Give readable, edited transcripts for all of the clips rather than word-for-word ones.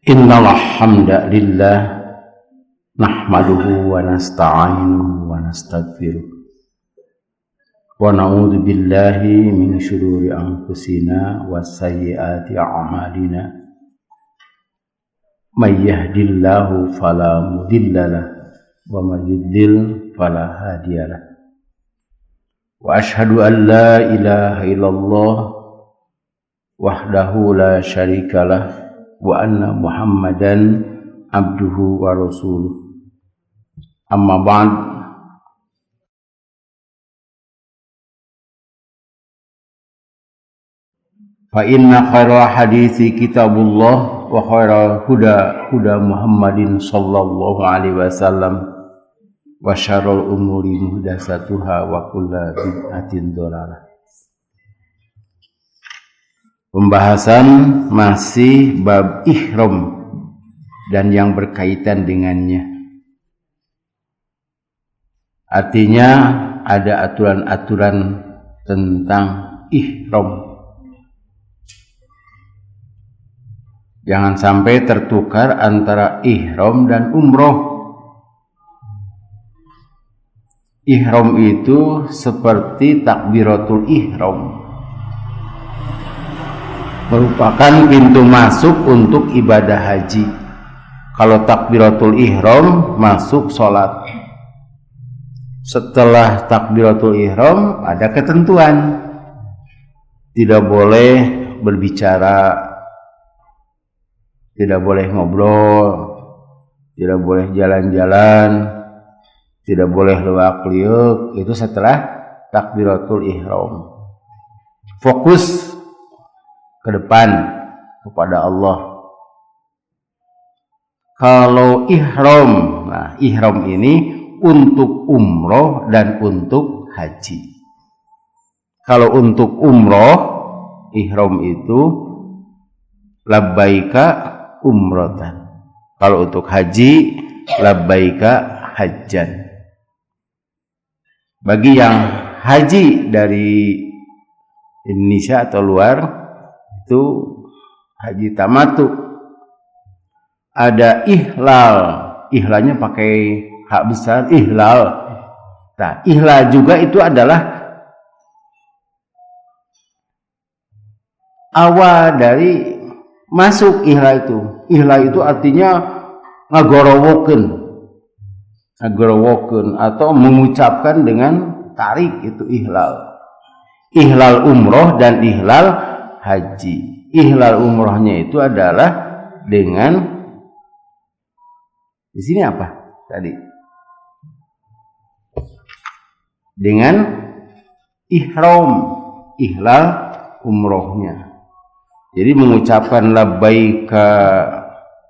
Innal hamdalillah nahmaduhu wa nasta'inuhu wa nastaghfiruh wa na'udzu billahi min shururi anfusina wa sayyiati a'malina may yahdihillahu fala mudhillalah wa may yudlil fala hadiyalah wa asyhadu an la ilaha illallah wahdahu la syarikalah wa anna Muhammadan abduhu wa rasuluh. Amma ba'd. Fa inna khairal hadithi kitabullah wa khairal huda Muhammadin sallallahu alaihi wasallam wa syarrul umuri muhdatsatuha wa kullu bid'atin dhalalah. Pembahasan masih bab ihram dan yang berkaitan dengannya. Artinya ada aturan-aturan tentang ihram. Jangan sampai tertukar antara ihram dan umroh. Ihram itu seperti takbiratul ihram, merupakan pintu masuk untuk ibadah haji. Kalau takbiratul ihram masuk sholat. Setelah takbiratul ihram ada ketentuan, tidak boleh berbicara, tidak boleh ngobrol, tidak boleh jalan-jalan, tidak boleh luwak-liuk. Itu setelah takbiratul ihram. Fokus ke depan kepada Allah. Kalau ihram, nah ihram ini untuk umroh dan untuk haji. Kalau untuk umroh, ihram itu labbaika umratan. Kalau untuk haji, labbaika hajjan. Bagi yang haji dari Indonesia atau luar, itu haji tamattu. Ada ihlal, ihlalnya pakai hak besar, ihlal. Nah, ihlal juga itu adalah awal dari masuk ihlal itu. Ihlal itu artinya ngagorowokeun atau mengucapkan dengan tarik, itu ihlal. Ihlal umroh dan ihlal haji. Ihlal umrohnya itu adalah dengan, di sini apa tadi? Dengan ihram, ihlal umrohnya. Jadi mengucapkan labbaika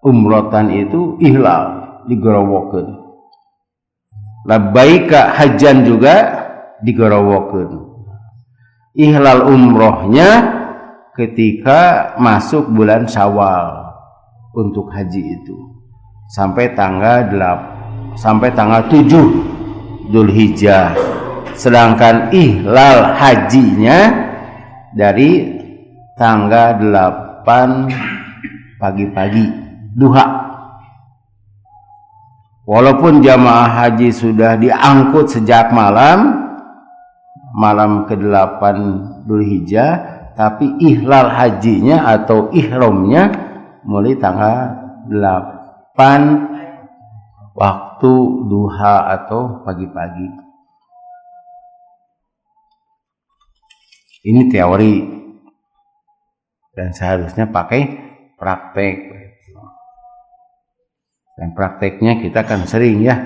umrotan itu ihlal, digorowokeun. Labbaika hajjan juga digorowokeun. Ihlal umrohnya ketika masuk bulan Syawal untuk haji itu sampai tanggal 7 Dzulhijjah. Sedangkan ihlal hajinya dari tanggal 8 pagi-pagi duha. Walaupun jamaah haji sudah diangkut sejak malam ke-8 Dzulhijjah, tapi ihlal hajinya atau ihramnya mulai tanggal 8 waktu duha atau pagi-pagi. Ini teori dan seharusnya pakai praktek. Dan prakteknya kita kan sering ya.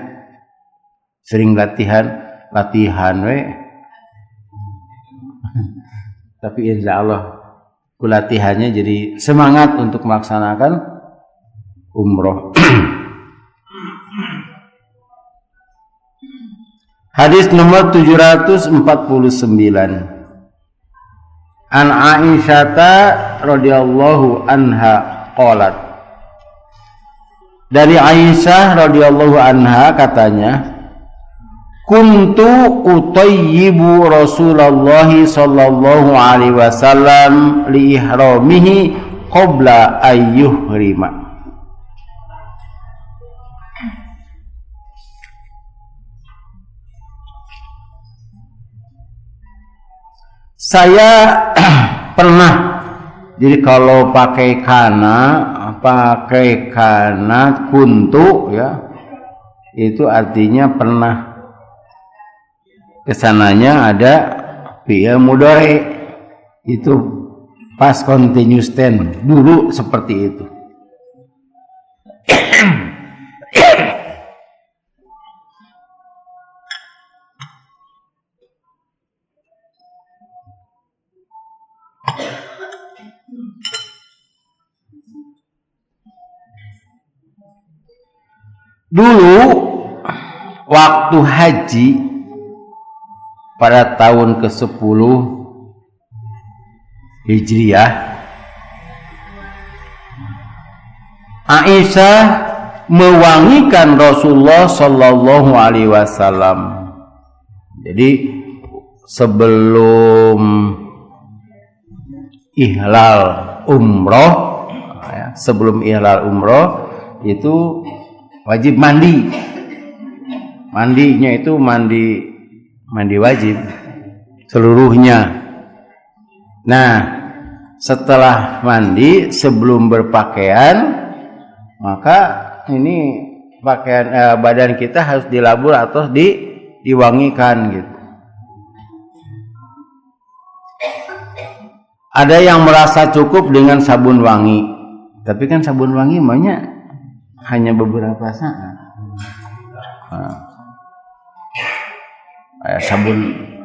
Sering latihan we. Tapi insya Allah latihannya jadi semangat untuk melaksanakan umroh. Hadis nomor 749. An Aisyah radhiyallahu anha qalat. Dari Aisyah radhiyallahu anha katanya, kuntu utayyibu Rasulullah sallallahu alaihi wasallam li ihramihi qabla ayyuhrima. Saya pernah, jadi kalau pakai kana kuntu ya, itu artinya pernah. Kesananya ada fi'il mudhari, itu past continuous tense dulu seperti itu. Dulu waktu haji pada tahun ke-10 Hijriah, Aisyah mewangikan Rasulullah Shallallahu Alaihi Wasallam. Jadi sebelum ihlal umroh, sebelum ihlal umroh itu wajib mandi. Mandinya itu mandi wajib seluruhnya. Nah, setelah mandi sebelum berpakaian, maka ini pakaian badan kita harus dilabur atau diwangikan gitu. Ada yang merasa cukup dengan sabun wangi, tapi kan sabun wangi banyak hanya beberapa saat.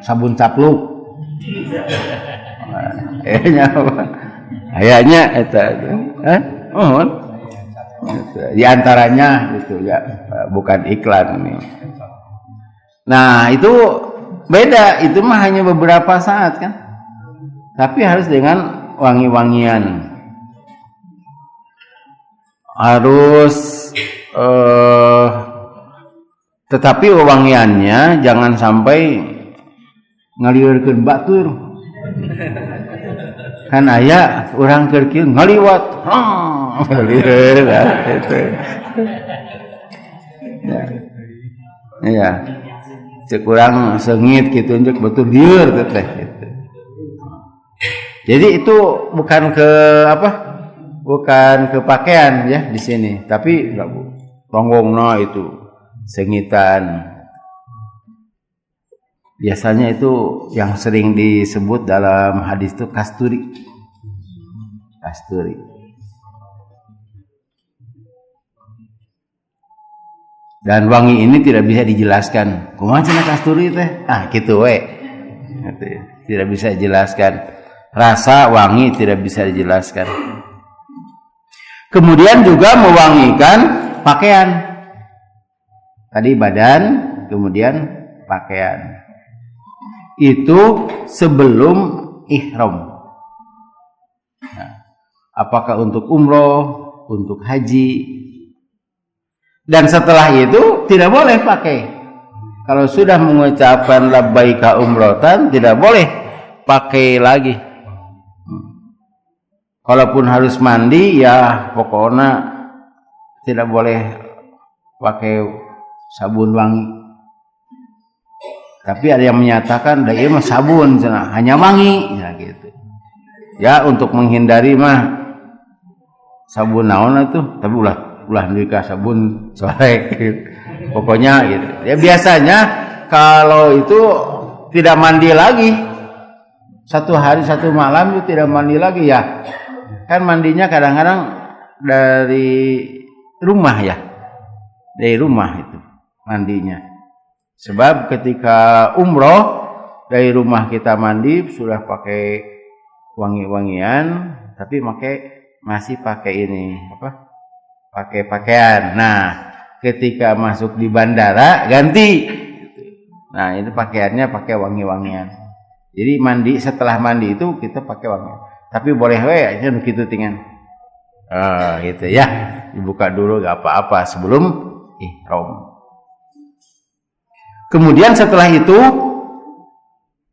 Sabun capluk. Kayaknya itu. Di antaranya gitu ya, bukan iklan ini. Nah, itu beda, itu mah hanya beberapa saat kan. Tapi harus dengan wangi-wangian. Harus tetapi wangiannya jangan sampai ngaliwirkeun batur. Kan aya urang keur kieu ngaliwat. Itu. Ya. Cek urang seungit kitu njek batur lieur teh gitu. Jadi itu bukan ke bukan ke pakaian ya di sini, tapi ronggongna itu sengitan. Biasanya itu yang sering disebut dalam hadis itu kasturi. Dan wangi ini tidak bisa dijelaskan. Kumaha cenah kasturi teh? Gitu we. Tidak bisa dijelaskan. Rasa wangi tidak bisa dijelaskan. Kemudian juga mewangikan pakaian. Tadi badan, kemudian pakaian. Itu sebelum ihram. Nah, apakah untuk umroh, untuk haji. Dan setelah itu tidak boleh pakai. Kalau sudah mengucapkan labbaika umrotan, tidak boleh pakai lagi. Kalaupun harus mandi, ya pokoknya tidak boleh pakai sabun wangi. Tapi ada yang menyatakan, dah mah sabun, hanya wangi, ya gitu. Ya untuk menghindari mah sabun naon itu, tapi ulah nikah sabun sore. Gitu. Pokoknya gitu. Ya biasanya kalau itu tidak mandi lagi, 1 hari 1 malam itu tidak mandi lagi ya. Kan mandinya kadang-kadang dari rumah ya, dari rumah itu mandinya. Sebab ketika umroh dari rumah kita mandi sudah pakai wangi-wangian, tapi masih pakai ini pakai pakaian. Nah, ketika masuk di bandara ganti. Nah, itu pakaiannya pakai wangi-wangian. Jadi setelah mandi itu kita pakai wangian. Tapi boleh aja begitu tinggal. Gitu ya. Dibuka dulu gak apa-apa sebelum ihram. Kemudian setelah itu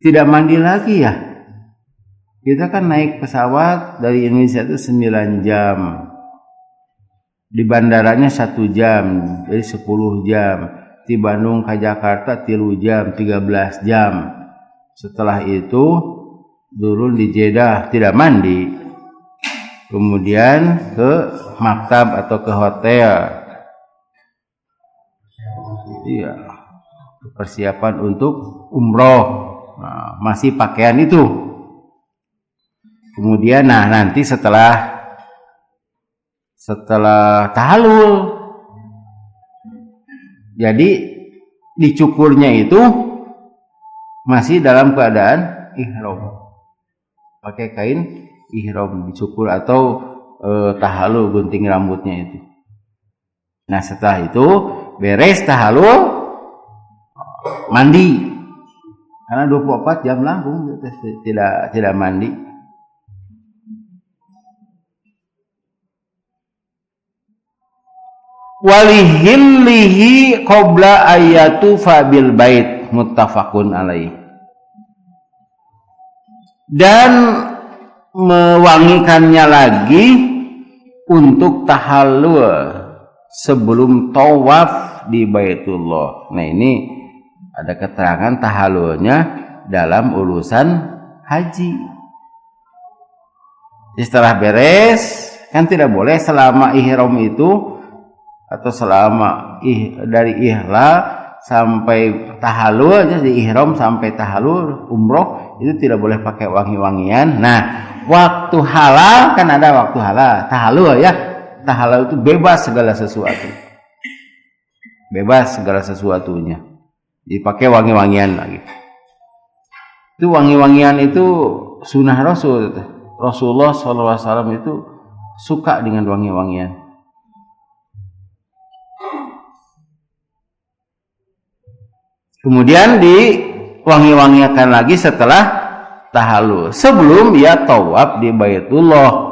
tidak mandi lagi ya. Kita kan naik pesawat dari Indonesia itu 9 jam. Di bandaranya 1 jam, jadi 10 jam. Di Bandung ke Jakarta 3 jam, 13 jam. Setelah itu turun di Jeddah, tidak mandi. Kemudian ke maktab atau ke hotel. Iya, persiapan untuk umroh. Nah, masih pakaian itu. Kemudian nanti setelah tahallul, jadi dicukurnya itu masih dalam keadaan ihram, pakai kain ihram dicukur atau tahallul, gunting rambutnya itu. Nah setelah itu beres tahallul, mandi, karena 24 jam lambung tidak mandi. Walihillihi qabla ayatu fabil bait, muttafaqun alaih. Dan mewangikannya lagi untuk tahallul sebelum tawaf di Baitullah. Nah ini ada keterangan tahallulnya dalam urusan haji. Setelah beres, kan tidak boleh selama ihram itu, atau selama dari ihlal sampai tahallul, jadi ihram sampai tahallul umroh itu tidak boleh pakai wangi-wangian. Nah waktu halal kan ada waktu halal, tahallul ya, tahallul itu bebas segala sesuatu, bebas segala sesuatunya, dipakai wangi-wangian lagi. Itu wangi-wangian itu sunnah Rasulullah SAW itu suka dengan wangi-wangian. Kemudian diwangi-wangikan lagi setelah tahallul, sebelum ia tawaf di Baitullah.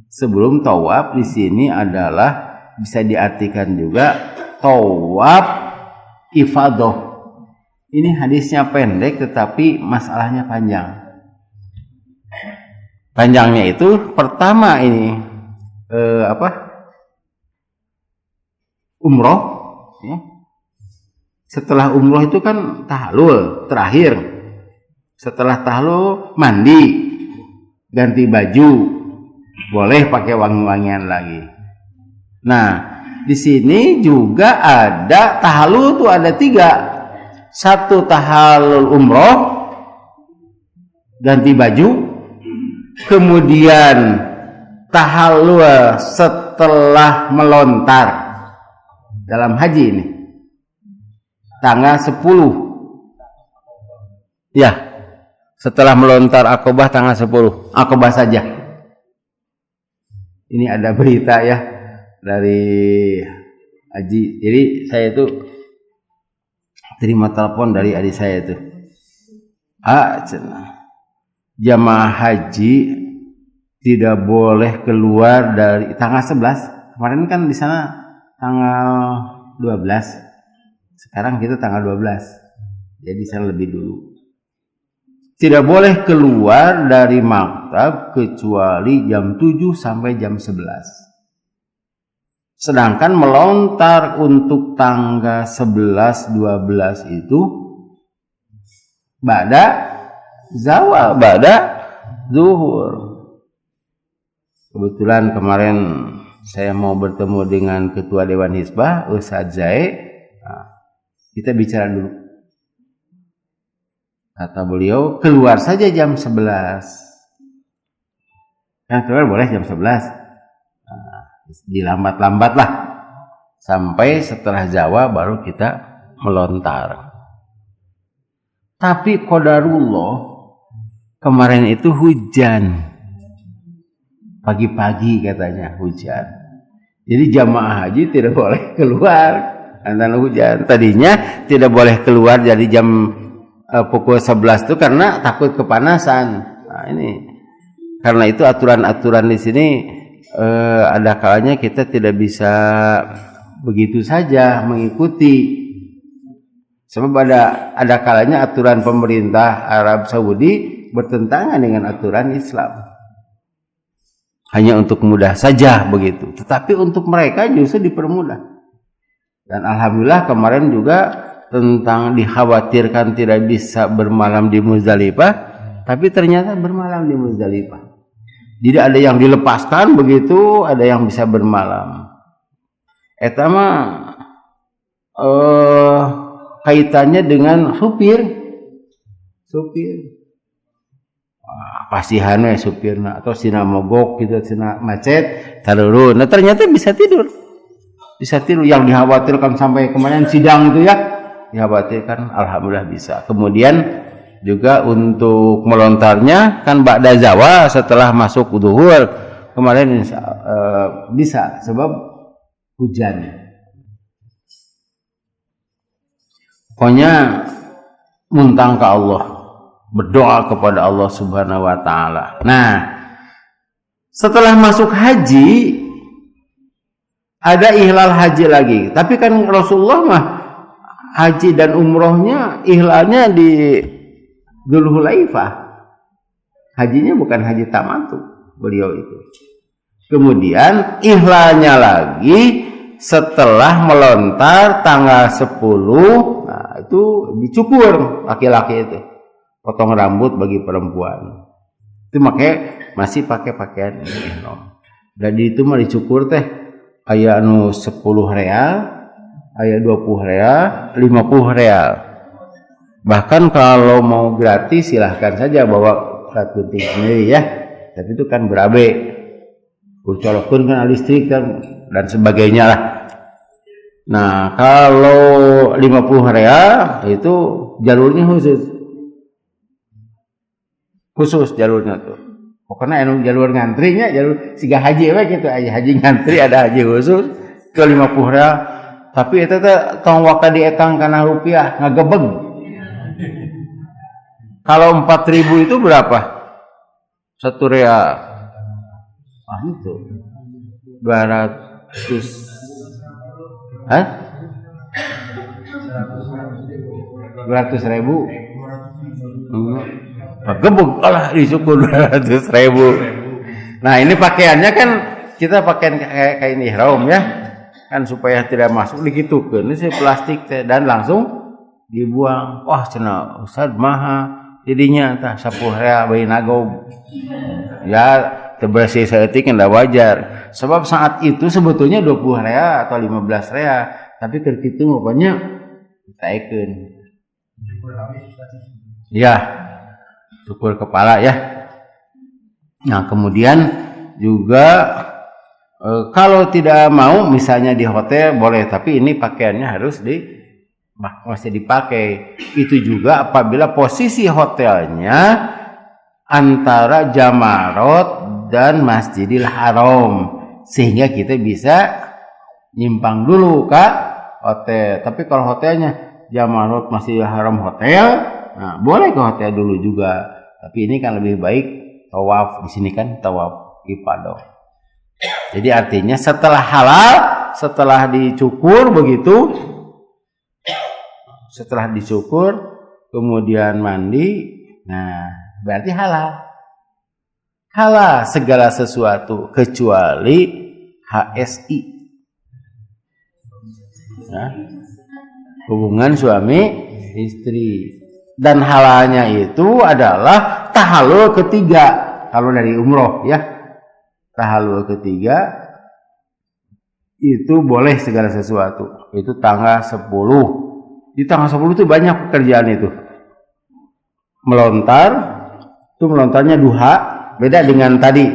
Sebelum tawaf di sini adalah bisa diartikan juga tawaf ifadah. Ini hadisnya pendek tetapi masalahnya panjang. Panjangnya itu pertama ini umroh ya. Setelah umroh itu kan tahallul terakhir. Setelah tahallul mandi, ganti baju, boleh pakai wangi-wangian lagi. Nah, di sini juga ada tahallul tuh ada 3. 1 tahallul umroh, ganti baju, kemudian tahallul setelah melontar dalam haji ini. Tanggal 10 ya, setelah melontar Aqabah tanggal 10 Aqabah saja. Ini ada berita ya dari Haji. Jadi saya itu terima telepon dari adik saya itu, jamaah haji tidak boleh keluar dari tanggal 11. Kemarin kan di sana tanggal 12. Sekarang kita tanggal 12, jadi saya lebih dulu. Tidak boleh keluar dari maktab kecuali jam 7 sampai jam 11. Sedangkan melontar untuk tanggal 11, 12 itu ba'da zawal, ba'da zuhur. Kebetulan kemarin saya mau bertemu dengan Ketua Dewan Hizbah, Ustadz Zaid. Kita bicara dulu. Kata beliau, keluar saja jam 11. Nah, keluar boleh jam 11. Dilambat-lambat lah. Sampai setelah Jawa baru kita melontar. Tapi qadarullah, kemarin itu hujan. Pagi-pagi katanya hujan. Jadi jamaah haji tidak boleh keluar antara hujan. Tadinya tidak boleh keluar dari jam pukul 11 itu karena takut kepanasan. Nah, ini karena itu aturan-aturan di sini ada kalanya kita tidak bisa begitu saja mengikuti. Sebab ada kalanya aturan pemerintah Arab Saudi bertentangan dengan aturan Islam. hanya untuk mudah saja begitu. Tetapi untuk mereka justru dipermudah. Dan alhamdulillah kemarin juga tentang dikhawatirkan tidak bisa bermalam di Muzdalifah, tapi ternyata bermalam di Muzdalifah. Jadi ada yang dilepaskan begitu, ada yang bisa bermalam. Eta mah kaitannya dengan supir. Pasihan we supirna atau sina mogok gitu, sina macet tarurun. Nah ternyata bisa tidur. Yang dikhawatirkan sampai kemarin sidang itu ya, dikhawatirkan alhamdulillah bisa. Kemudian juga untuk melontarnya kan ba'da zawal setelah masuk zuhur kemarin bisa sebab hujan. Pokoknya muntang ke Allah, berdoa kepada Allah Subhanahu wa taala. Nah, setelah masuk haji ada ihlal haji lagi. Tapi kan Rasulullah mah haji dan umrohnya ihlalnya di Dzulhulaifah. Hajinya bukan haji tamattu beliau itu. Kemudian ihlalnya lagi setelah melontar tanggal 10. Nah, itu dicukur laki-laki itu. Potong rambut bagi perempuan. Itu masih pakai pakaian ihram. Dan itu mah dicukur teh aya anu 10 real, aya 20 real, 50 real. Bahkan kalau mau gratis silahkan saja bawa alat gunting sendiri ya. Tapi itu kan berabe. Kucolokun kan listrik kan dan sebagainya lah. Nah, kalau 50 real itu jalurnya khusus jalurnya tuh. Pokoknya anu jalur ngantrinya jalur siga haji we gitu, aya haji ngantri ada haji khusus ke 50 real. Tapi eta teh tong waka dietang kana rupiah ngagebeg. Kalau 4.000 itu berapa? 1 real. Ah itu. 200. Hah? 200.000. Gebuk lah disyukur 200.000. Nah ini pakaiannya kan kita pakaian kain ihram ya, kan supaya tidak masuk digitukeun ini plastik dan langsung dibuang. Wah cenah Ustaz maha jadinya tah 10 real bayi nagog. Ya terbersih seetik enggak wajar. Sebab saat itu sebetulnya 20 real atau 15 real, tapi keur kitu pokoknya ditaekeun. Ya. Cukur kepala ya. Nah kemudian juga kalau tidak mau misalnya di hotel boleh, tapi ini pakaiannya harus masih dipakai. Itu juga apabila posisi hotelnya antara Jamarot dan Masjidil Haram, sehingga kita bisa nyimpang dulu ke hotel. Tapi kalau hotelnya Jamarot Masjidil Haram hotel, nah boleh ke hotel dulu juga. Tapi ini kan lebih baik tawaf, di sini kan tawaf ifadah. Jadi artinya setelah halal, setelah dicukur begitu, setelah dicukur kemudian mandi, nah berarti halal. Halal segala sesuatu kecuali HSI. Nah, hubungan suami istri. Dan halalnya itu adalah tahallul ketiga. Kalau dari umroh ya, tahallul ketiga itu boleh segala sesuatu. Itu tanggal 10. Di tanggal 10 itu banyak pekerjaan itu. Melontarnya duha, beda dengan tadi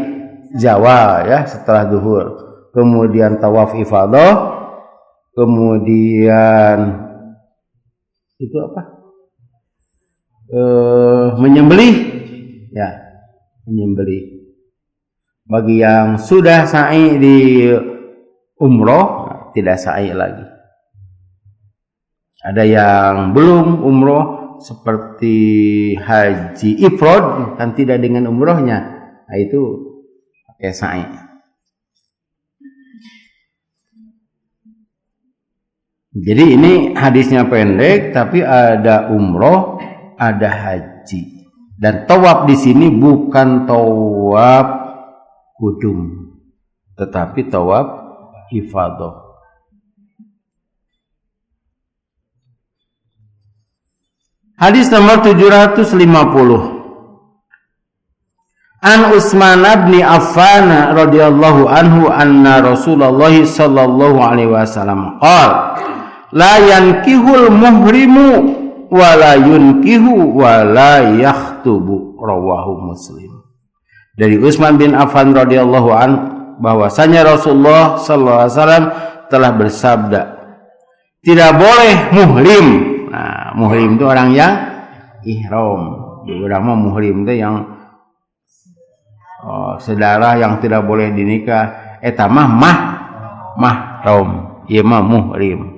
Jawa ya, setelah zuhur. Kemudian tawaf ifadah, kemudian itu apa? Menyembelih ya, menyembelih. Bagi yang sudah sa'i di umroh tidak sa'i lagi. Ada yang belum umroh seperti haji ifrad kan tidak dengan umrohnya, nah itu pakai sa'i. Jadi ini hadisnya pendek tapi ada umroh, ada haji. Dan tawaf di sini bukan tawaf kudum, tetapi tawaf ifadah. Hadis nomor 750. An Utsman bin Affan radhiyallahu anhu anna Rasulullah sallallahu alaihi wasallam qala la yankihul muhrimu wa la yunkihu wa la yakhtubu, rawahu Muslim. Dari Utsman bin Affan radhiyallahu anhu bahwasanya Rasulullah sallallahu alaihi wasallam telah bersabda, tidak boleh muhrim. Nah, muhrim itu orang yang ihram. Orang mah muhrim itu yang saudara yang tidak boleh dinikah. Eta mah mahram. Ieu mah muhrim.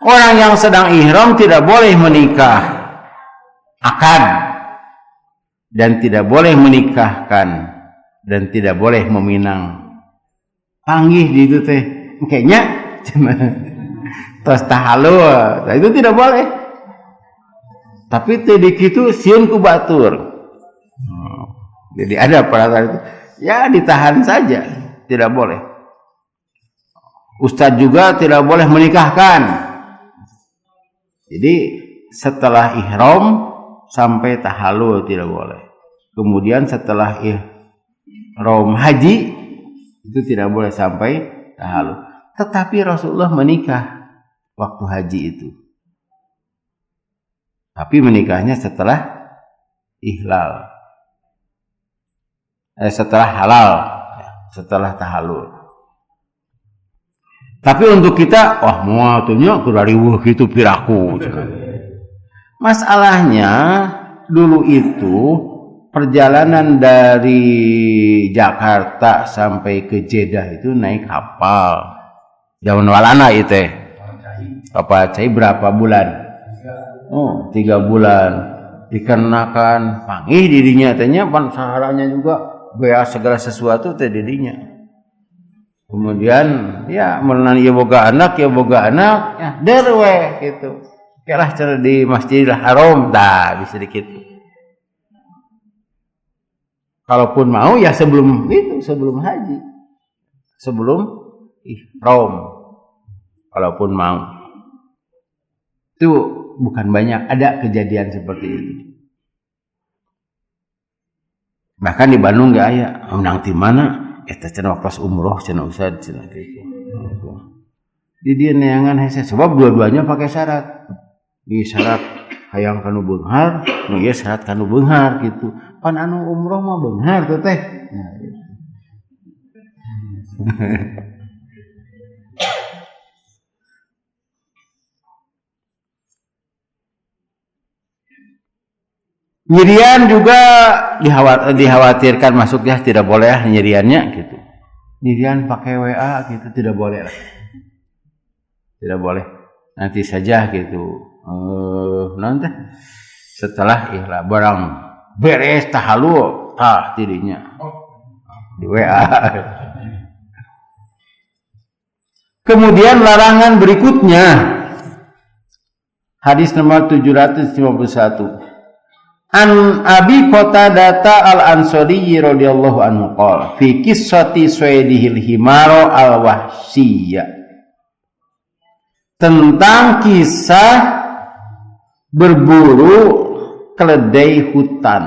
Orang yang sedang ihram tidak boleh menikah, akad, dan tidak boleh menikahkan, dan tidak boleh meminang. Panggih di itu teh, kayaknya tos tahalul, nah, itu tidak boleh. Tapi tadi itu sieun ku batur. Jadi ada peraturan itu, ya ditahan saja, tidak boleh. Ustadz juga tidak boleh menikahkan. Jadi setelah ihram sampai tahalul tidak boleh. Kemudian setelah ihram haji itu tidak boleh sampai tahalul. Tetapi Rasulullah menikah waktu haji itu. Tapi menikahnya setelah ihlal. Setelah halal, setelah tahalul. Tapi untuk kita, wah moal tuhnya kudu riweuh kitu piraku. Masalahnya dulu itu perjalanan dari Jakarta sampai ke Jeddah itu naik kapal. Zaman walana itu. Kapal cai berapa bulan? 3 bulan. Dikarenakan panggih dirinya tanya pan saharanya juga bea segala sesuatu teh dirinya. Kemudian ya menan ieu boga anak ya derwe gitu. Kalah cara di Masjidil Haram tah bisa dikit. Kalaupun mau ya sebelum haji. Sebelum ihram. Kalaupun mau. Itu bukan banyak, ada kejadian seperti itu. Bahkan di Bandung gak aya, menang di mana? Eta cenah pas umroh cenah usad cenah kitu. Di dieu neangan hese sebab dua-duanya pakai syarat. Di syarat hayang kanu beunghar, nu ieu syarat kanu beunghar gitu. Pan anu umroh mah beunghar teh teh. Nah, gitu. Nyirian juga dikhawatirkan masuknya tidak boleh nyiriannya gitu. Nyirian pakai WA gitu tidak boleh lah. Tidak boleh. Nanti saja gitu. Nanti setelah ikhlas barang beres tahalul dirinya di WA. Kemudian larangan berikutnya hadis nomor 751. An Abi Qatadah al-Ansari radhiyallahu anhu qala fi qissati suwaidihil himaro al-wahsiyya, tentang kisah berburu keledai hutan.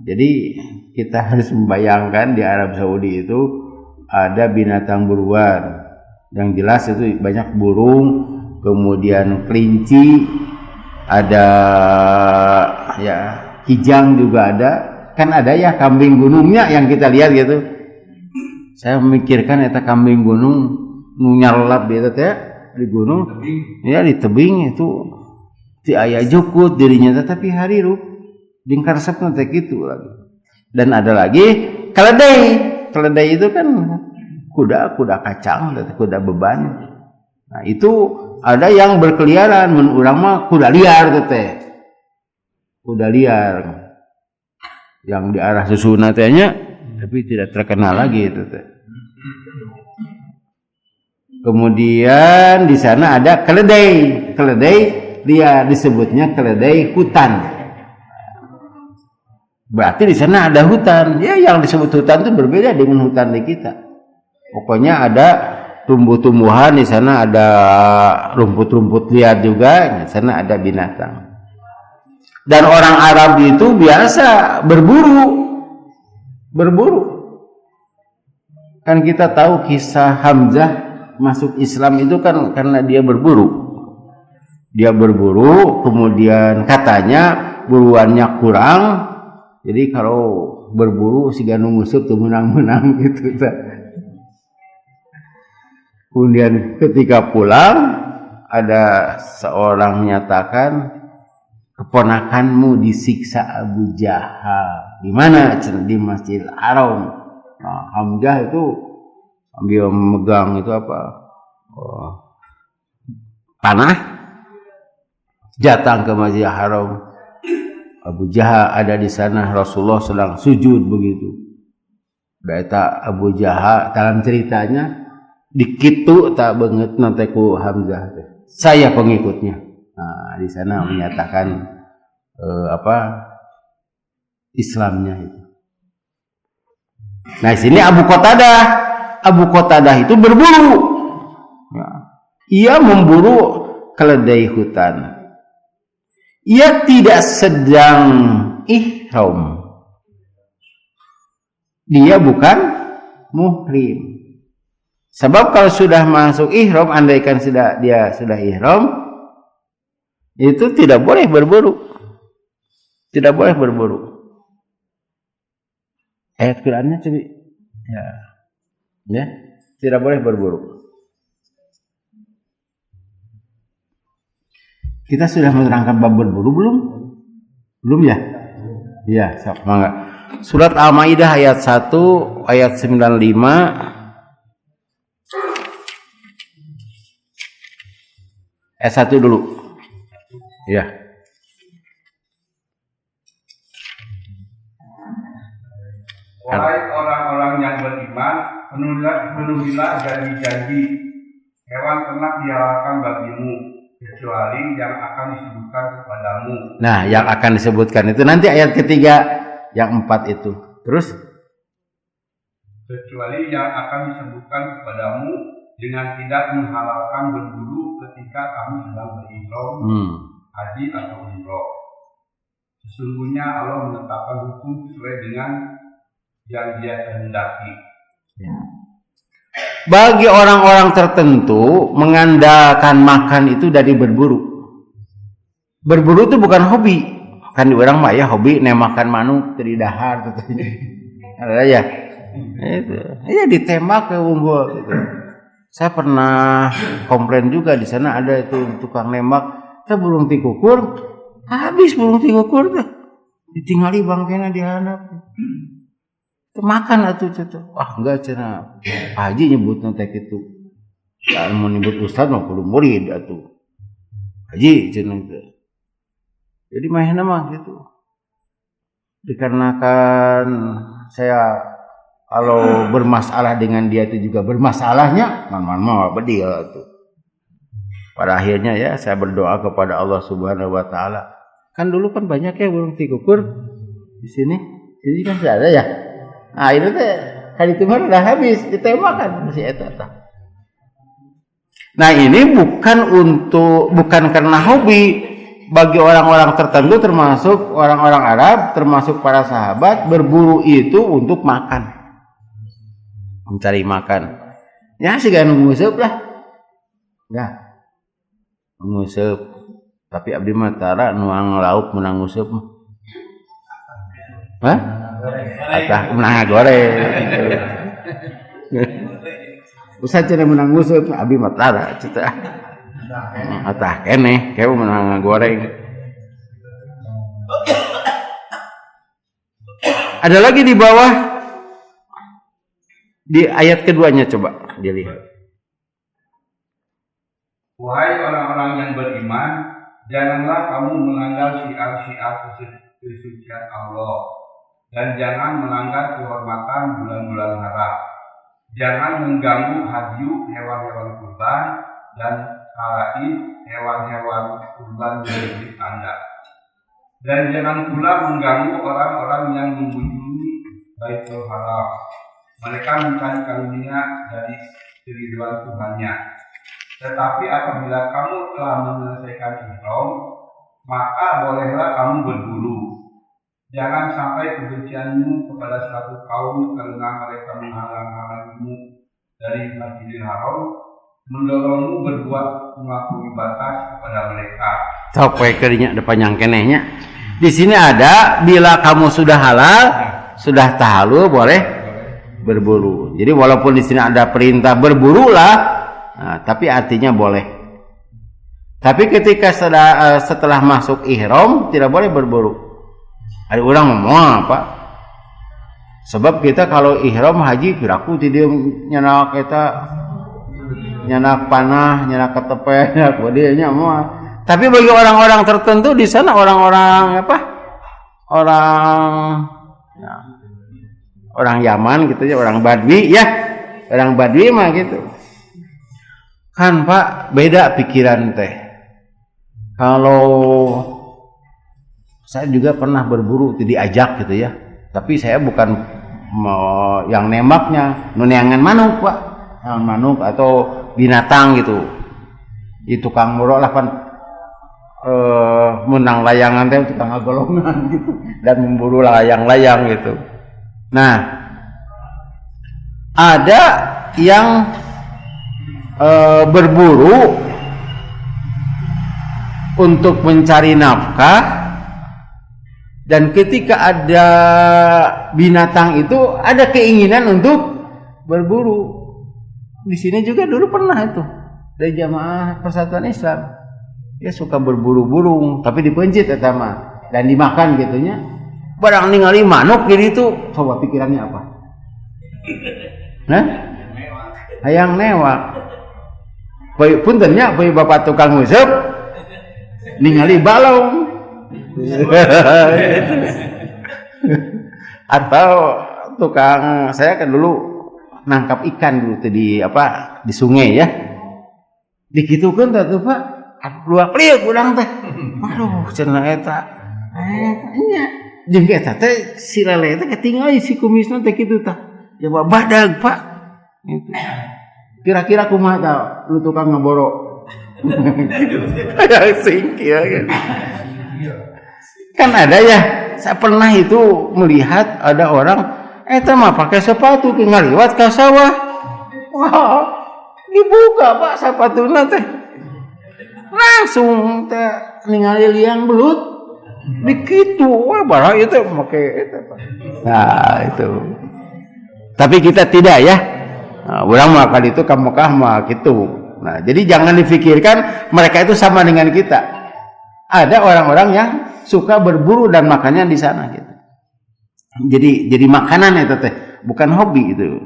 Jadi kita harus membayangkan di Arab Saudi itu ada binatang buruan. Yang jelas itu banyak burung, kemudian kelinci, ada ya kijang juga ada. Kan ada ya kambing gunungnya yang kita lihat gitu. Saya memikirkan eta kambing gunung nu nyarelap di eta teh di gunung, ya di tebing itu ti aya jukut dirinya tapi harirup jeung karesepna teh kitu lagi. Dan ada lagi keledai. Keledai itu kan kuda kacang, kuda beban. Nah, itu ada yang berkeliaran, mun urang mah kuda liar teh. Kuda liar yang di arah susuna tehnya tapi tidak terkenal lagi itu teh. Kemudian di sana ada keledai. Keledai liar disebutnya keledai hutan. Berarti di sana ada hutan. Ya, yang disebut hutan itu berbeda dengan hutan di kita. Pokoknya ada tumbuh-tumbuhan, di sana ada rumput-rumput liar juga, di sana ada binatang. Dan orang Arab itu biasa berburu. Kan kita tahu kisah Hamzah masuk Islam itu kan karena dia berburu. Dia berburu, kemudian katanya buruannya kurang. Jadi kalau berburu si ganu ngusuk tuh menang-menang gitu. Kemudian ketika pulang ada seorang menyatakan keponakanmu disiksa Abu Jahal. Di mana? Di Masjidil Haram. Nah, Hamzah itu sambil memegang itu apa? Panah. Datang ke Masjidil Haram. Abu Jahal ada di sana, Rasulullah sedang sujud begitu. Data Abu Jahal dalam ceritanya dikitu tak banget nanti ku Hamzah. Saya pengikutnya. Nah, di sana menyatakan Islamnya itu. Nah, di sini Abu Qatadah itu berburu. Ya. Ia memburu keledai hutan. Ia tidak sedang ihram. Dia bukan muhrim. Sebab kalau sudah masuk ihram, andaikan dia sudah ihram, itu tidak boleh berburu. Tidak boleh berburu. Ayat Qur'annya coba. Ya, tidak boleh berburu. Kita sudah menerangkan bab berburu belum? Belum ya? Iya, semangat. Surat Al-Maidah ayat 1, ayat 95. Ayat 1 dulu. Ya. Wahai orang-orang yang beriman, penuhilah janji-janji hewan ternak dihalalkan bagimu, kecuali yang akan disebutkan kepadamu. Nah, yang akan disebutkan itu nanti ayat ketiga, yang 4 itu. Terus? Kecuali yang akan disebutkan kepadamu dengan tidak menghalalkan berburu ketika kamu sedang berihram, haji atau umroh. Sesungguhnya Allah menetapkan hukum sesuai dengan yang Dia kehendaki. Ya. Bagi orang-orang tertentu mengandalkan makan itu dari berburu. Berburu itu bukan hobi. Kan di orang mah ya hobi nemakan manuk dari dahar gitu. Ada ya. Itu. Ya ditembak ke unggul gitu. Saya pernah komplain juga di sana ada itu tukang nembak. Kita burung tikukur, habis burung tikukur tuh. Ditinggali bangkena di handap. Makan atuh tuh. Wah, enggak cenah. Pak Haji nyebut nanti gitu. Ya mau nyebut ustaz mah kudu murid atuh. Haji cenah itu. Jadi mahena mah gitu. Dikarenakan saya kalau bermasalah dengan dia itu juga bermasalahnya, man mah bedil atuh. Pada akhirnya ya saya berdoa kepada Allah Subhanahu wa taala. Kan dulu kan banyak ya burung tikukur di sini. Jadi kan sudah ada ya. Nah itu teh hari itu udah habis ditembakkan si eta. Nah ini bukan karena hobi. Bagi orang-orang tertentu termasuk orang-orang Arab, termasuk para sahabat berburu itu untuk makan, mencari makan. Ya sih kan nguseup lah, ya nguseup. Tapi abdi mah tara nuang lauk menang nguseup mah. Hah? Atah menang goreng. Usah cenah menang nguseup abdi mah tara cenah. Atah keneh kayak menang goreng. Ada lagi di bawah di ayat keduanya coba dilihat. Wahai orang-orang yang beriman, janganlah kamu melanggar syiar-syiar kesucian Allah, dan jangan melanggar kehormatan bulan-bulan haram. Jangan mengganggu haji hewan-hewan kurban dan kalaid hewan-hewan kurban milik Anda. Dan jangan pula mengganggu orang-orang yang mengunjungi Baitul Haram. Mereka mencari karunia dari keriduan Tuhannya. Tetapi apabila kamu telah menyelesaikan ihram, maka bolehlah kamu berburu. Jangan sampai kebencianmu kepada suatu kaum karena mereka menghalang-halangimu dari Masjidil Haram, mendorongmu berbuat melampaui batas kepada mereka. Sampai kerinya depan yang kenehnya. Di sini ada bila kamu sudah halal, sudah tahalul boleh berburu. Jadi walaupun di sini ada perintah berburulah, nah, tapi artinya boleh. Tapi ketika setelah masuk ihram tidak boleh berburu. Ada orang ngomong apa? Sebab kita kalau ihram haji kiraku tidak nyenak kita nyenak panah, nyenak ketepe, nyenak bodinya semua. Tapi bagi orang-orang tertentu di sana orang-orang apa? Orang Yaman gitu ya, orang Badui ya. Orang Badui mah gitu. Kan Pak, beda pikiran teh. Kalau saya juga pernah berburu diajak gitu ya. Tapi saya bukan yang nembaknya, nuneangan manuk Pak. Yang manuk atau binatang gitu. Di tukang murok lah kan menang layangan teh tukang golongan gitu dan memburu layang-layang gitu. Nah, ada yang berburu untuk mencari nafkah, dan ketika ada binatang itu ada keinginan untuk berburu. Di sini juga dulu pernah itu dari jamaah Persatuan Islam. Dia suka berburu burung, tapi dipencit eta mah dan dimakan gitunya. Barang ningali manuk gitu, coba pikirannya apa? Nah? Hayang newak. Puntennya bae bapak tukang nguseup ningali balong. Atau tukang saya kan dulu nangkap ikan dulu tuh di sungai ya. Dikitukeun tuh Pak. Luak liuk urang teh. Aduh, cenah eta. Nya jeung eta teh si lele teh ketinggal si kumisna teh kitu tah. Coba badag, Pak. Gitu. Kira-kira kumaha tah lu tukang ngaboro? Asing ya kan. Kan ada ya, saya pernah itu melihat ada orang eta mah pakai sepatu ke ngaliwat ka sawah. Wah, dibuka Pak sepatuna teh. Langsung teh ningali liang belut dikitu wah barang itu make eta Pak. Nah itu tapi kita tidak ya, nah, urang mah kali itu ka Mekah mah gitu. Nah jadi jangan difikirkan mereka itu sama dengan kita. Ada orang-orang yang suka berburu dan makannya di sana gitu. Jadi makanan itu teh bukan hobi itu,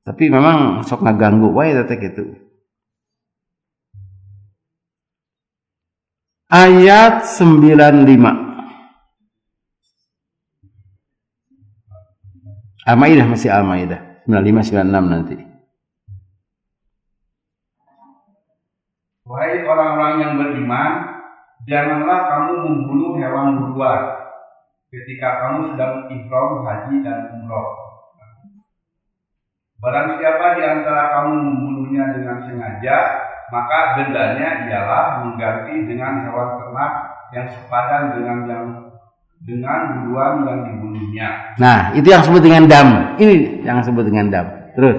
tapi memang sok ngaganggu wae teh gitu. Ayat 95. Al-Maidah masih Al-Maidah 95 96 nanti. Wahai orang-orang yang beriman, janganlah kamu membunuh hewan buruan ketika kamu sedang ihram haji dan umroh. Barang siapa di antara kamu membunuhnya dengan sengaja, maka dendanya ialah mengganti dengan hewan ternak yang sepadan dengan buruan yang dibunuhnya. Nah, itu yang disebut dengan dam. Ini yang disebut dengan dam. Terus.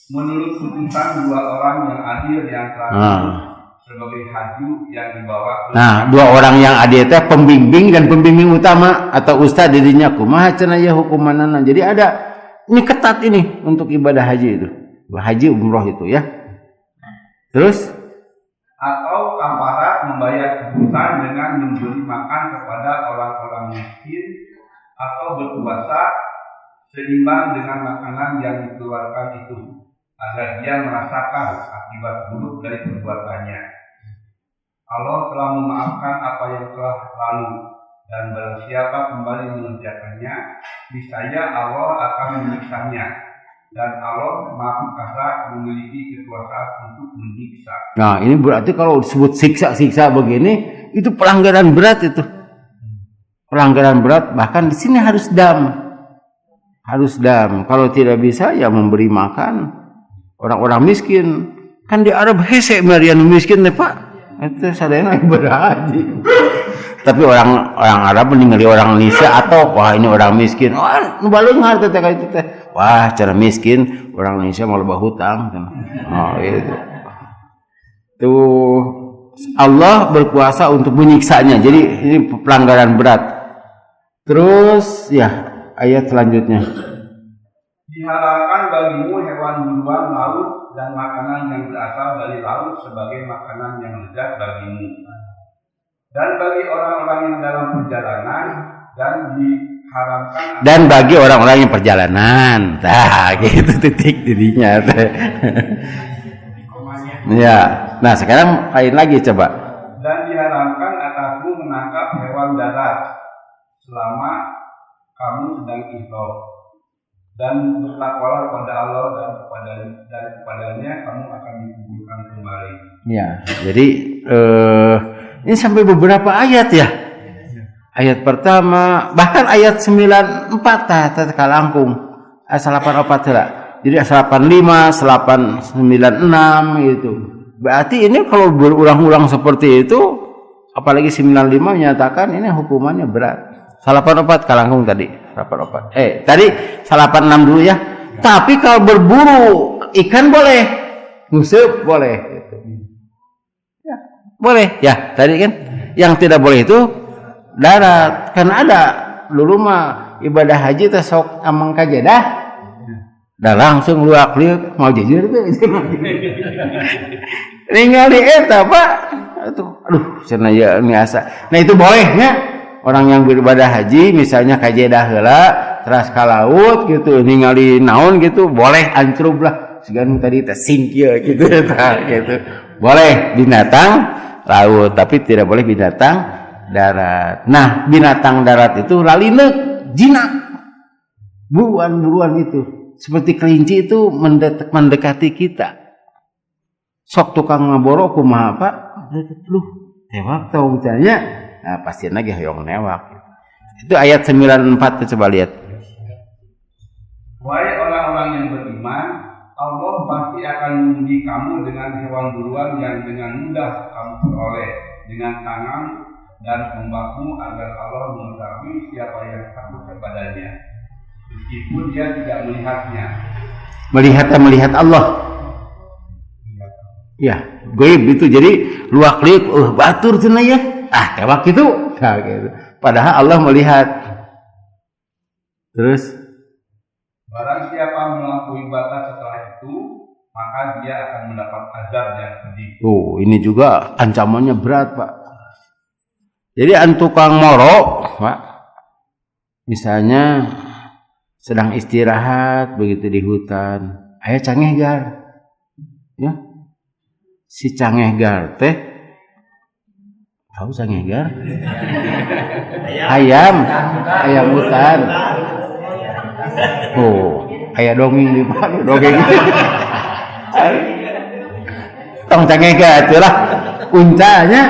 Menurut putusan dua orang yang adil yang telah sebagai haji yang dibawa ke. Nah, dua orang yang adil itu pembimbing dan pembimbing utama atau ustaz dirinya kumaha cenah ya hukumanana. Jadi ada ini ketat ini untuk ibadah haji itu. Haji umroh itu ya. Terus atau kafarat membayar tebusan dengan memberi makan kepada orang-orang miskin atau berpuasa seimbang dengan makanan yang dikeluarkan itu agar dia merasakan akibat buruk dari perbuatannya. Allah telah memaafkan apa yang telah lalu dan barang siapa kembali mengerjakannya, niscaya Allah akan menyiksanya. Dan Allah Maha Perkasa memiliki kekuasaan untuk menyiksa. Nah, ini berarti kalau disebut siksa-siksa begini, Itu pelanggaran berat itu. Pelanggaran berat, bahkan di sini harus dam. Harus dam. Kalau tidak bisa ya memberi makan orang-orang miskin. Kan di Arab hese marian miskin deh Pak. Itu sadayana berhaji. Tapi orang Arab meninggali orang Indonesia atau wah ini orang miskin. Wah, nu baleunghar teh kayak itu teh. Wah, cara miskin orang Indonesia mau loba hutang. Oh, itu. Tuh Allah berkuasa untuk menyiksanya. Jadi ini pelanggaran berat. Terus ya ayat selanjutnya. Dihalalkan bagimu hewan buruan laut dan makanan yang berasal dari laut sebagai makanan yang lezat bagimu. Dan bagi orang-orang yang dalam perjalanan dan diharamkan. Dan bagi orang-orang yang perjalanan. Nah, gitu titik dirinya. Ya. Nah, sekarang lain lagi coba. Dan diharamkan atasmu menangkap hewan darat selama kamu sedang ihram, dan bertakwalah kepada Allah dan kepadanya kamu akan dikumpulkan kembali. Ya, jadi ini sampai beberapa ayat ya. Ayat pertama, bahkan ayat 94 tah kalangkung. Asal 84 lah. Jadi asal 85, 896 gitu. Berarti ini kalau berulang-ulang seperti itu, apalagi 95 menyatakan ini hukumannya berat. 84 kalangkung tadi, 84. Tadi 86 dulu ya. Tapi kalau berburu ikan boleh, nguseup boleh gitu. Ya, boleh. Ya, tadi kan yang tidak boleh itu darat. Kan ada dulu mah ibadah haji teh sok amang kajedah. Dah langsung luak-liuk mau jujur tuh. Ningali eta Pak. Aduh, cenah ya biasa. Nah, itu bolehnya. Orang yang beribadah haji misalnya kajedah heula teras ka laut gitu ningali naon gitu boleh ancrub lah sigan tadi teh singkieu gitu gitu. Boleh binatang laut tapi tidak boleh binatang darat. Nah, binatang darat itu lalineuk jinak. Buruan-buruan itu seperti kelinci itu mendekati kita. Sok tukang ngaboro kumaha Pak? Lu tewak tau misalnya. Nah, pastiin lagi hoyong newak. Itu ayat 94 tuh, coba lihat. Wahai orang-orang yang beriman, Allah pasti akan menguji kamu dengan hewan buruan yang dengan mudah kamu peroleh dengan tangan dan tombakmu agar Allah mengetahui siapa yang takut kepadanya, meskipun dia tidak melihatnya. Melihat Allah. Ya, gaib itu jadi luak-liuk, batur cenah ya. Tewak gitu. Nah, gitu. Padahal Allah melihat. Terus barang siapa melampaui batas setelah itu, maka dia akan mendapat azab yang pedih. Ini juga ancamannya berat, Pak. Jadi tukang moro, Pak. Misalnya sedang istirahat begitu di hutan, aya cangehgar. Ya. Si cangehgar teh tahu cangehgar? Ayam hutan. Aya dongeng di mana? Dongeng. Tong cangehgar itulah uncanya.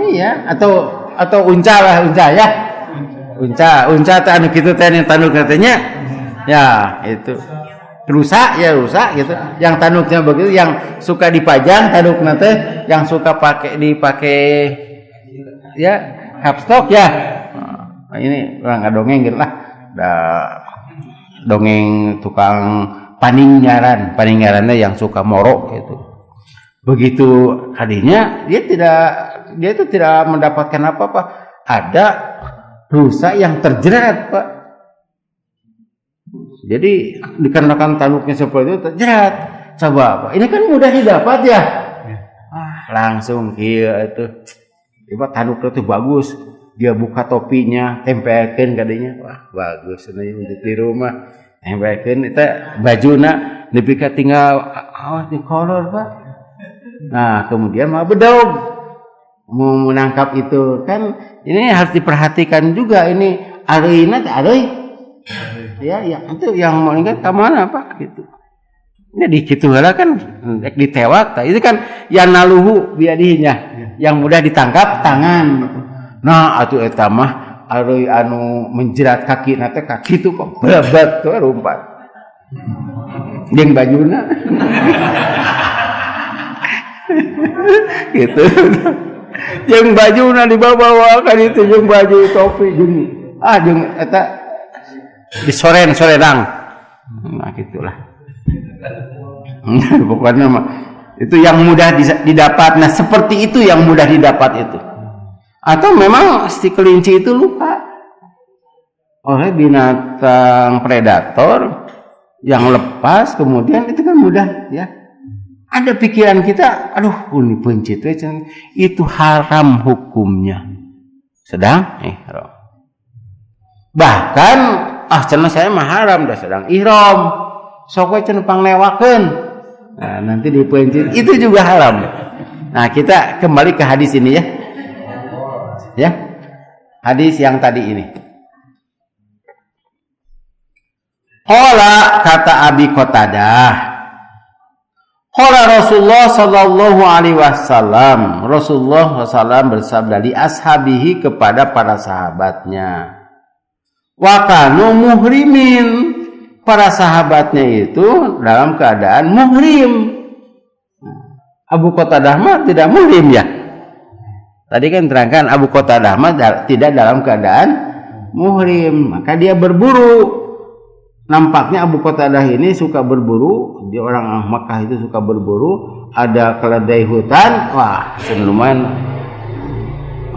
Iya, atau unca lah, unca ya. Unca teh anu kitu teh tanduk katanya. Ya, itu. Rusak gitu. Yang tanduknya begitu, yang suka dipajang tanduknya teh, yang suka dipakai ya hapstok ya. Nah, ini orang dongeng gitu lah. Dongeng tukang paninggarannya yang suka moro gitu. Begitu hadinya dia itu tidak mendapatkan apa-apa. Ada rusa yang terjerat, Pak. Jadi dikarenakan tanduknya seperti itu terjerat. Coba apa? Ini kan mudah didapat ya. Langsung itu. Coba tanduknya itu bagus. Dia buka topinya, tempelkan kadenya. Wah, bagus ini untuk di rumah. Tempelkan itu bajuna dipika tinggal di kolor, Pak. Nah, kemudian mah bedog mau menangkap itu kan ini harus diperhatikan juga ini areuina teh areuy. Ya, itu yang meningkat ke mana Pak gitu. Jadi kitu heula kan ditewak, itu kan yanaluhu biadihinya, yang mudah ditangkap tangan. Nah, atuh eta mah ari anu menjerat kaki teh kaki itu kok babat tuh rumpat. Jeung bajuna. Gitu. Jeung bajuna dibawa ka ditu jeung baju topi jeung eta disoren-sorenang. Nah, gitulah. Pokoknya itu yang mudah didapat. Nah, seperti itu yang mudah didapat itu. Atau memang si kelinci itu lupa oleh binatang predator yang lepas, kemudian itu kan mudah ya. Ada pikiran kita, aduh ini pencit itu haram hukumnya. Sedang ihram. Bahkan cenah saya mah haram dah sedang ihram. Sok we cenah panglewakeun. Nah, nanti dipencit itu juga haram. Nah, kita kembali ke hadis ini ya. Ya. Hadis yang tadi ini. Qala kata Abi Qatadah. Qala Rasulullah sallallahu alaihi wasallam. Rasulullah sallallahu bersabda li ashabihi kepada para sahabatnya. Wa kanu muhrimin. Para sahabatnya itu dalam keadaan muhrim. Abu Qatadah mah tidak muhrim ya. Tadi kan terangkan Abu Qatadah mah tidak dalam keadaan muhrim, maka dia berburu. Nampaknya Abu Qatadah ini suka berburu, dia orang Makkah itu suka berburu, ada keledai hutan, wah lumayan.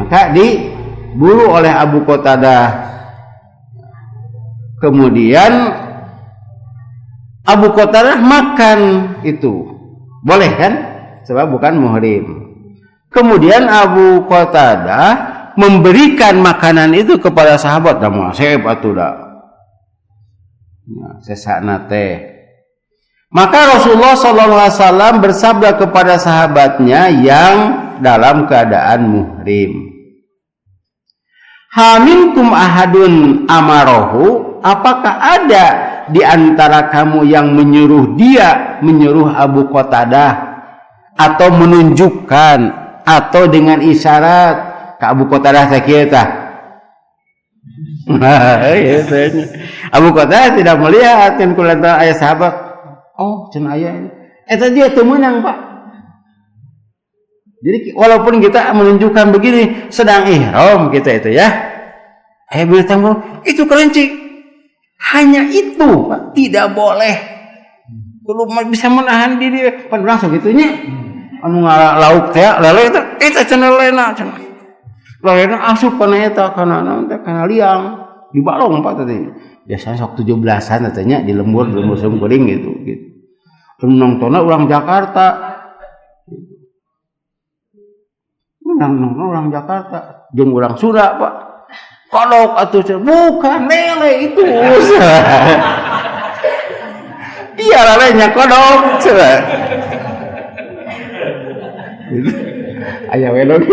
Maka diburu oleh Abu Qatadah. Kemudian Abu Qatadah makan itu. Boleh kan? Sebab bukan muhrim. Kemudian Abu Qatadah memberikan makanan itu kepada sahabat. Dah asep atuh dah. Nah, sesakna teh. Maka Rasulullah SAW bersabda kepada sahabatnya yang dalam keadaan muhrim. Haminkum ahadun amarohu, apakah ada di antara kamu yang menyuruh Abu Qatadah atau menunjukkan atau dengan isyarat ke Abu Qatadah sakita. Abu Qatadah tidak melihat kan kulanta ayah sahabat. Oh, cenah aya. Eta dia teu meunang, Pak. Jadi walaupun kita menunjukkan begini sedang ihram kita itu ya. Binatang itu kelinci. Hanya itu, Pak, tidak boleh. Kalau bisa menahan diri, pan langsung gitunya. Anu lauk teh lele eta cenah lelena cenah. Lelena asup kana eta kana naon teh kana liang di balong Pak tadi. Biasanya sok 17-an katanya di lembur musim kuring gitu. Nongtona orang Jakarta. Nongtona orang Jakarta, jeung urang Sunda, Pak. Kodok atuh bukan lele itu. Iya lelenya kodok. Aya wedok.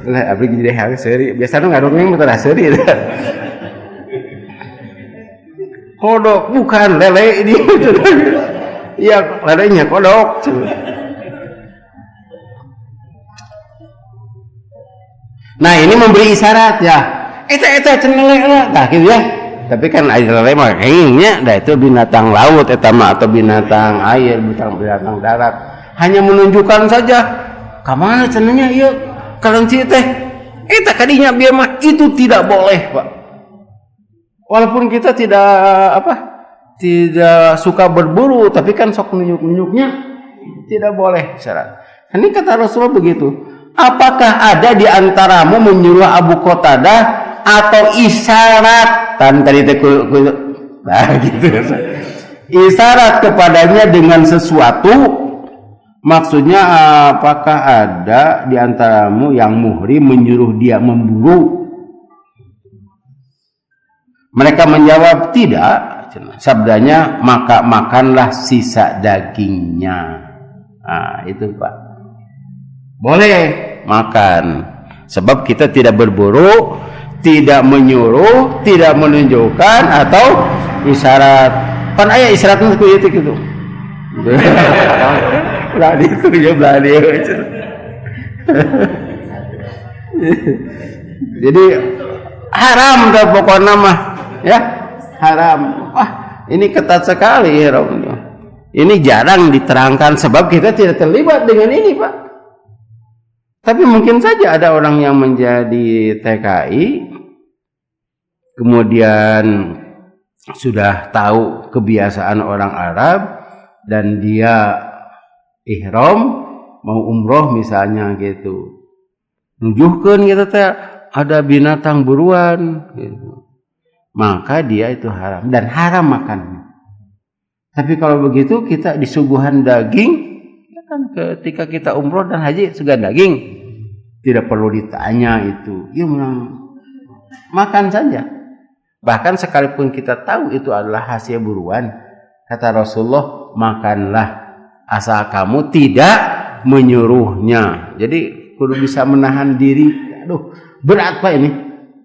Lah abdi jadi hal seuri. Biasana ngadongeng mah tara seuri. Kodok bukan lele ini. Iya, lelenya kodok. Nah, ini memberi isyarat ya. Eta cenah lele tah kieu ya. Tapi kan lele mah kayaknya dah itu binatang laut eta mah atau binatang air, binatang darat. Hanya menunjukkan saja ka mana cenahnya ieu kelinci teh. Eta kadinya biar mah itu tidak boleh, Pak. Walaupun kita tidak suka berburu, tapi kan sok nunjuk-nunjuknya tidak boleh syarat. Ini kata Rasulullah begitu. Apakah ada di antaramu menyuruh Abu Qatadah atau isyarat? Tadi nah gitu. Isyarat kepadanya dengan sesuatu. Maksudnya apakah ada di antaramu yang muhrim menyuruh dia memburu? Mereka menjawab tidak. Sabdanya maka makanlah sisa dagingnya. Nah itu Pak. Boleh makan. Sebab kita tidak berburu, tidak menyuruh, tidak menunjukkan atau isyarat. Pan aya isyaratna ku ieu gitu. Lah itu ya beladi. Jadi haram dah pokoknya mah, ya haram. Wah, ini ketat sekali ihram. Ini jarang diterangkan sebab kita tidak terlibat dengan ini, Pak. Tapi mungkin saja ada orang yang menjadi TKI, kemudian sudah tahu kebiasaan orang Arab dan dia ihram mau umroh misalnya gitu. Nujuhkeun gitu teh ada binatang buruan gitu. Maka dia itu haram dan haram makannya. Tapi kalau begitu kita disuguhan daging, ya kan ketika kita umroh dan haji sudah daging, tidak perlu ditanya itu. Ya makan saja. Bahkan sekalipun kita tahu itu adalah hasil buruan, kata Rasulullah, makanlah asal kamu tidak menyuruhnya. Jadi kudu bisa menahan diri. Aduh, berat Pak ini.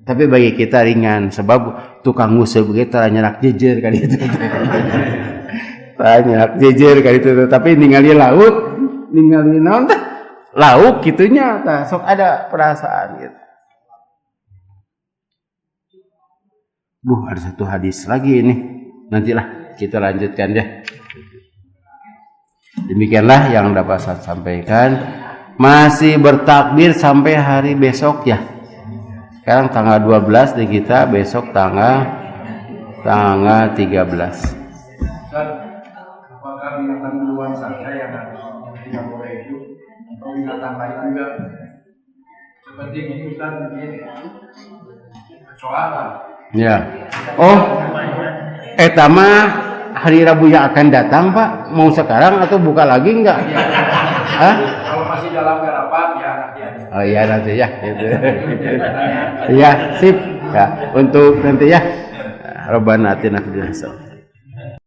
Tapi bagi kita ringan sebab tukang nguseuh begitu nyerak jejer kali itu. Nyerak jejer kali itu, tapi ningali laut, ningali naon teh? Lauk gitunya tah sok ada perasaan gitu. Ada satu hadis lagi ini. Nantilah kita lanjutkan ya. Demikianlah yang dapat saya sampaikan. Masih bertakbir sampai hari besok ya. Sekarang tanggal 12 di kita, besok tanggal 13. Apakah binatang buruan saja yang harus tidak boleh hidup atau binatang lain juga? Seperti gitu Ustaz mungkin kecoa. Ya. Oh, eta mah hari Rabu yang akan datang Pak. Mau sekarang atau buka lagi enggak? Hah? Kalau masih dalam garapan ya nanti aja. Oh iya nanti ya. Gitu. Iya, sip. Ya, untuk nanti ya. Rabbana atina fid dunya hasanah